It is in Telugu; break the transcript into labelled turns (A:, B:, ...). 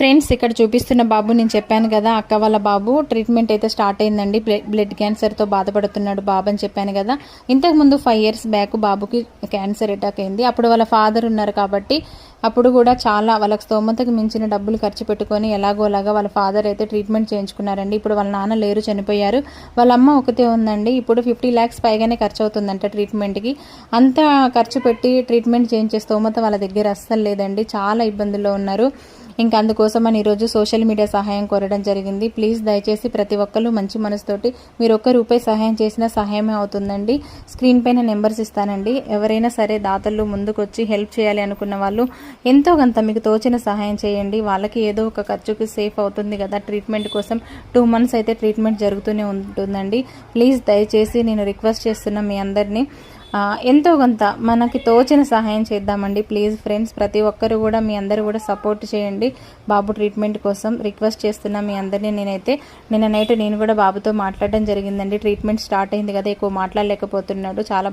A: ఫ్రెండ్స్ ఇక్కడ చూపిస్తున్న బాబు నేను చెప్పాను కదా అక్క వాళ్ళ బాబు ట్రీట్మెంట్ అయితే స్టార్ట్ అయిందండి. బ్లడ్ క్యాన్సర్తో బాధపడుతున్నాడు బాబు అని చెప్పాను కదా. ఇంతకుముందు 5 years బ్యాక్ బాబుకి క్యాన్సర్ అటాక్ అయింది. అప్పుడు వాళ్ళ ఫాదర్ ఉన్నారు కాబట్టి అప్పుడు కూడా చాలా వాళ్ళకి స్తోమతకు మించిన డబ్బులు ఖర్చు పెట్టుకొని ఎలాగోలాగా వాళ్ళ ఫాదర్ అయితే ట్రీట్మెంట్ చేయించుకున్నారండి. ఇప్పుడు వాళ్ళ నాన్న లేరు, చనిపోయారు. వాళ్ళ అమ్మ ఒకతే ఉందండి. ఇప్పుడు 50 lakhs పైగానే ఖర్చు అవుతుందంట ట్రీట్మెంట్కి. అంత ఖర్చు పెట్టి ట్రీట్మెంట్ చేయించే స్తోమత వాళ్ళ దగ్గర అస్సలు లేదండి. చాలా ఇబ్బందుల్లో ఉన్నారు. ఇంకా అందుకోసం అని ఈరోజు సోషల్ మీడియా సహాయం కోరడం జరిగింది. ప్లీజ్ దయచేసి ప్రతి ఒక్కరు మంచి మనసుతోటి మీరు ₹1 సహాయం చేసినా సహాయమే అవుతుందండి. స్క్రీన్ పైన నెంబర్స్ ఇస్తానండి. ఎవరైనా సరే దాతలు ముందుకొచ్చి హెల్ప్ చేయాలి అనుకున్న వాళ్ళు ఎంతో కొంత మీకు తోచిన సహాయం చేయండి. వాళ్ళకి ఏదో ఒక ఖర్చుకి సేఫ్ అవుతుంది కదా. ట్రీట్మెంట్ కోసం 2 months అయితే ట్రీట్మెంట్ జరుగుతూనే ఉంటుందండి. ప్లీజ్ దయచేసి నేను రిక్వెస్ట్ చేస్తున్నా మీ అందరినీ ఎంతో కొంత మనకి తోచిన సహాయం చేద్దామండి. ప్లీజ్ ఫ్రెండ్స్ ప్రతి ఒక్కరు కూడా మీ అందరూ కూడా సపోర్ట్ చేయండి బాబు ట్రీట్మెంట్ కోసం. రిక్వెస్ట్ చేస్తున్నా మీ అందరినీ. నిన్న నైట్ నేను కూడా బాబుతో మాట్లాడడం జరిగిందండి. ట్రీట్మెంట్ స్టార్ట్ అయింది కదా, ఎక్కువ మాట్లాడలేకపోతున్నాడు. చాలా